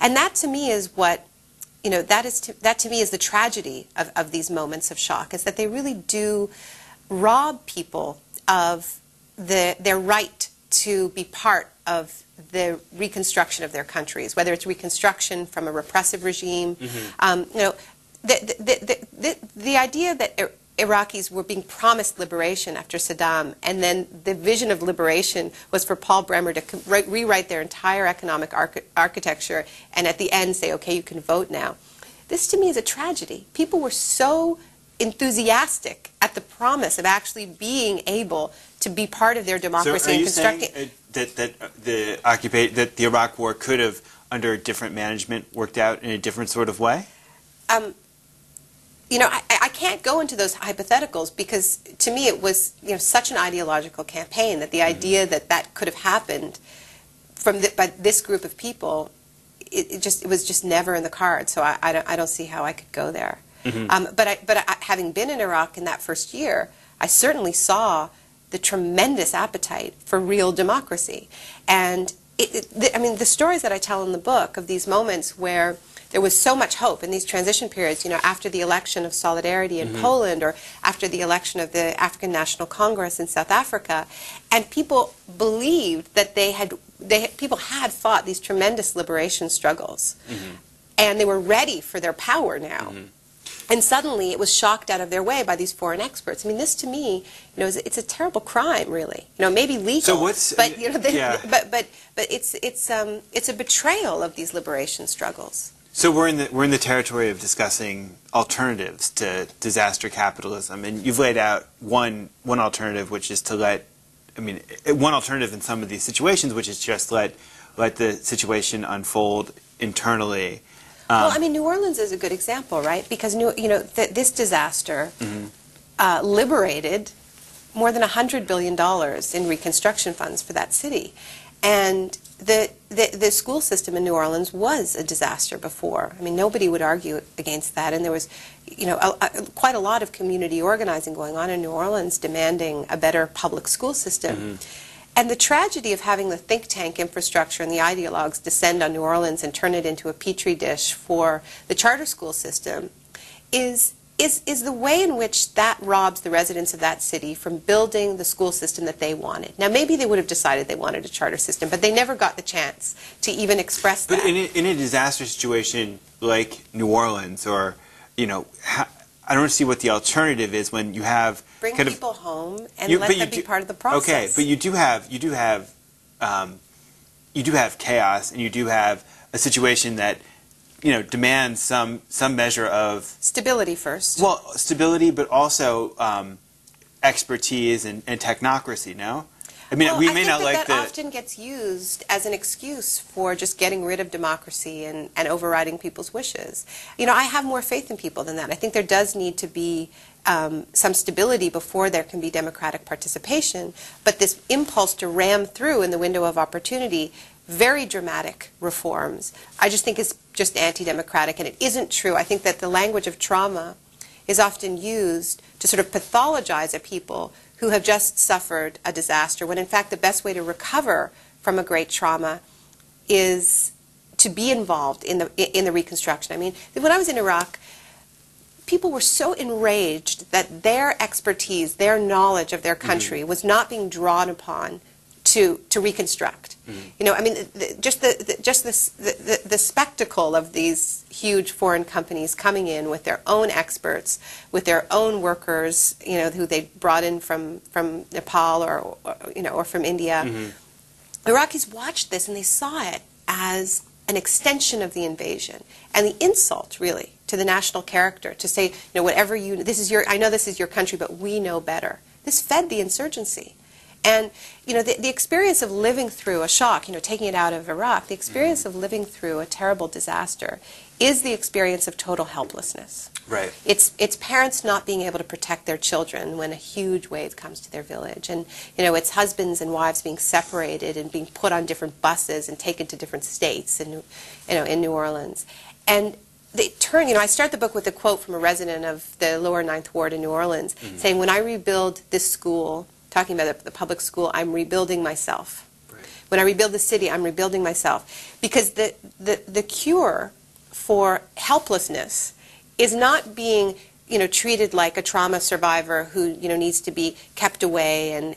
And that to me is what, that to me is the tragedy of these moments of shock, is that they really do rob people of their right to be part of the reconstruction of their countries, whether it's reconstruction from a repressive regime. The idea that Iraqis were being promised liberation after Saddam, and then the vision of liberation was for Paul Bremer to rewrite their entire economic architecture and at the end say, okay, you can vote now. This to me is a tragedy. People were so enthusiastic at the promise of actually being able to be part of their democracy and constructing. So are you saying that the Iraq War could have, under different management, worked out in a different sort of way? I can't go into those hypotheticals because to me it was such an ideological campaign that the idea that that could have happened by this group of people, it was just never in the cards. So I don't see how I could go there. But having been in Iraq in that first year, I certainly saw the tremendous appetite for real democracy. And I mean, the stories that I tell in the book of these moments where there was so much hope in these transition periods, after the election of Solidarity in Poland or after the election of the African National Congress in South Africa, and people believed that people had fought these tremendous liberation struggles, and they were ready for their power now. And suddenly it was shocked out of their way by these foreign experts. I mean, this to me, it's a terrible crime, really. Maybe legal, so what's, but but it's a betrayal of these liberation struggles. So we're in the territory of discussing alternatives to disaster capitalism, and you've laid out one alternative, which is to one alternative in some of these situations, which is just let the situation unfold internally. Well, I mean, New Orleans is a good example, right? Because this disaster liberated more than $100 billion in reconstruction funds for that city, and the school system in New Orleans was a disaster before. I mean, nobody would argue against that, and there was, quite a lot of community organizing going on in New Orleans demanding a better public school system. And the tragedy of having the think tank infrastructure and the ideologues descend on New Orleans and turn it into a petri dish for the charter school system is the way in which that robs the residents of that city from building the school system that they wanted. Now, maybe they would have decided they wanted a charter system, but they never got the chance to even express that. But in a disaster situation like New Orleans, or, I don't see what the alternative is when you have bring people home and let them be part of the process. Okay, but you do have chaos, and you do have a situation that demands some measure of stability first. Well, stability, but also expertise and technocracy. No, I mean, we may not like that often gets used as an excuse for just getting rid of democracy and overriding people's wishes. I have more faith in people than that. I think there does need to be some stability before there can be democratic participation. But this impulse to ram through in the window of opportunity very dramatic reforms, I just think is just anti-democratic, and it isn't true. I think that the language of trauma is often used to sort of pathologize a people who have just suffered a disaster, when in fact the best way to recover from a great trauma is to be involved in the reconstruction. I mean, when I was in Iraq, people were so enraged that their expertise, their knowledge of their country was not being drawn upon to reconstruct. I mean, just the spectacle of these huge foreign companies coming in with their own experts, with their own workers, who they brought in from Nepal or from India. Iraqis watched this and they saw it as an extension of the invasion and the insult, really, to the national character, to say, whatever I know this is your country, but we know better. This fed the insurgency. And, the experience of living through a shock, taking it out of Iraq, the experience of living through a terrible disaster is the experience of total helplessness. Right. It's parents not being able to protect their children when a huge wave comes to their village. And, it's husbands and wives being separated and being put on different buses and taken to different states in New Orleans. And they turn, I start the book with a quote from a resident of the lower 9th Ward in New Orleans saying, when I rebuild this school, talking about the public school, I'm rebuilding myself. Right. When I rebuild the city, I'm rebuilding myself. Because the cure for helplessness is not being treated like a trauma survivor who, needs to be kept away and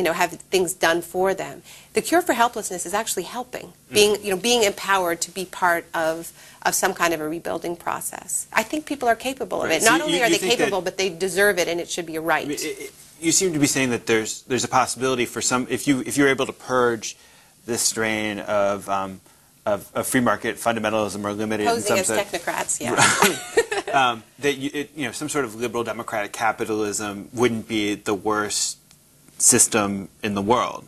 have things done for them. The cure for helplessness is actually helping, being empowered to be part of some kind of a rebuilding process. I think people are capable of it. So Not only are they capable, but they deserve it, and it should be a right. You seem to be saying that there's a possibility for some, if you're able to purge this strain of free market fundamentalism or limited Posing in some as technocrats, yeah. That some sort of liberal democratic capitalism wouldn't be the worst system in the world.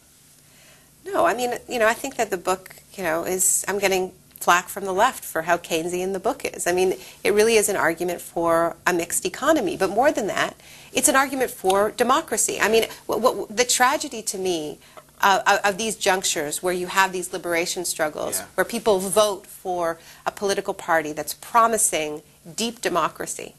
No, I mean, I think that the book, I'm getting flack from the left for how Keynesian the book is. I mean, it really is an argument for a mixed economy, but more than that, it's an argument for democracy. I mean, the tragedy to me of these junctures where you have these liberation struggles, where people vote for a political party that's promising deep democracy,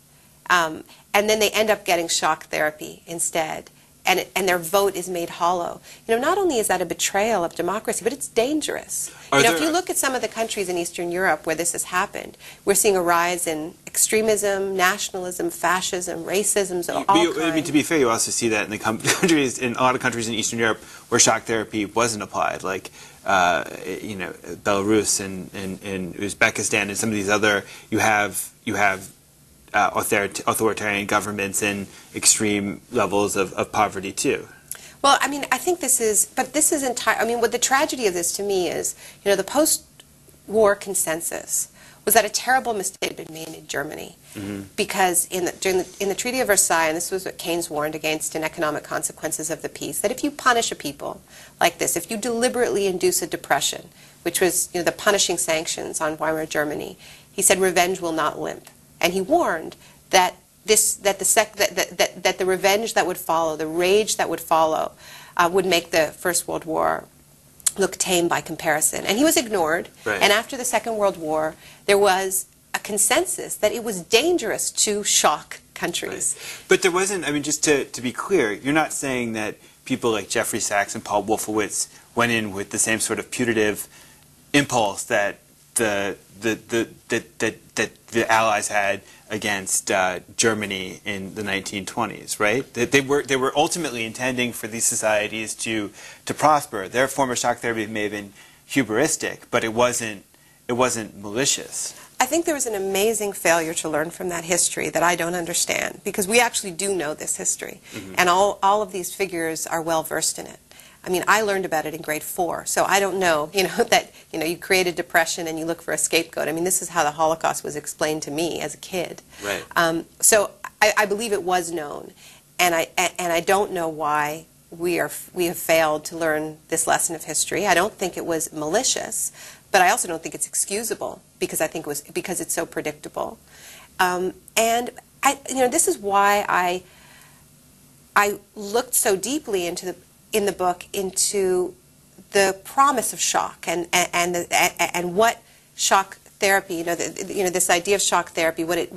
and then they end up getting shock therapy instead, and their vote is made hollow. Not only is that a betrayal of democracy, but it's dangerous. If you look at some of the countries in Eastern Europe where this has happened, we're seeing a rise in extremism, nationalism, fascism, racism of all kinds. I mean, to be fair, you also see that in the countries, in a lot of countries in Eastern Europe where shock therapy wasn't applied, like Belarus and Uzbekistan and some of these other. You have authoritarian governments and extreme levels of poverty too. Well, I mean, I think this is entire. I mean, what the tragedy of this to me is, the post-war consensus was that a terrible mistake had been made in Germany, because in the Treaty of Versailles, and this was what Keynes warned against in Economic Consequences of the Peace, that if you punish a people like this, if you deliberately induce a depression, which was the punishing sanctions on Weimar Germany, he said revenge will not limp. And he warned that the revenge that would follow, the rage that would follow, would make the First World War look tame by comparison. And he was ignored. Right. And after the Second World War, there was a consensus that it was dangerous to shock countries. Right. But there wasn't. I mean, just to be clear, you're not saying that people like Jeffrey Sachs and Paul Wolfowitz went in with the same sort of putative impulse that the Allies had against Germany in the 1920s, right? They were ultimately intending for these societies to prosper. Their form of shock therapy may have been hubristic, but it wasn't malicious. I think there was an amazing failure to learn from that history that I don't understand, because we actually do know this history, and all of these figures are well versed in it. I mean, I learned about it in grade 4, so I don't know, that, you create a depression and you look for a scapegoat. I mean, this is how the Holocaust was explained to me as a kid. Right. So I believe it was known, and I don't know why we have failed to learn this lesson of history. I don't think it was malicious, but I also don't think it's excusable, because I think because it's so predictable. And this is why I looked so deeply in the book into the promise of shock and what shock therapy, this idea of shock therapy, right.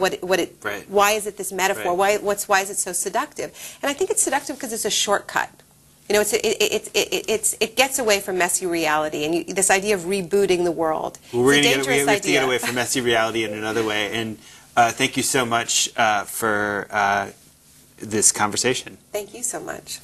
Why is it this metaphor? Right. Why is it so seductive? And I think it's seductive because it's a shortcut. It gets away from messy reality, and this idea of rebooting the world. Well, we have to get away from messy reality in another way. And thank you so much for this conversation. Thank you so much.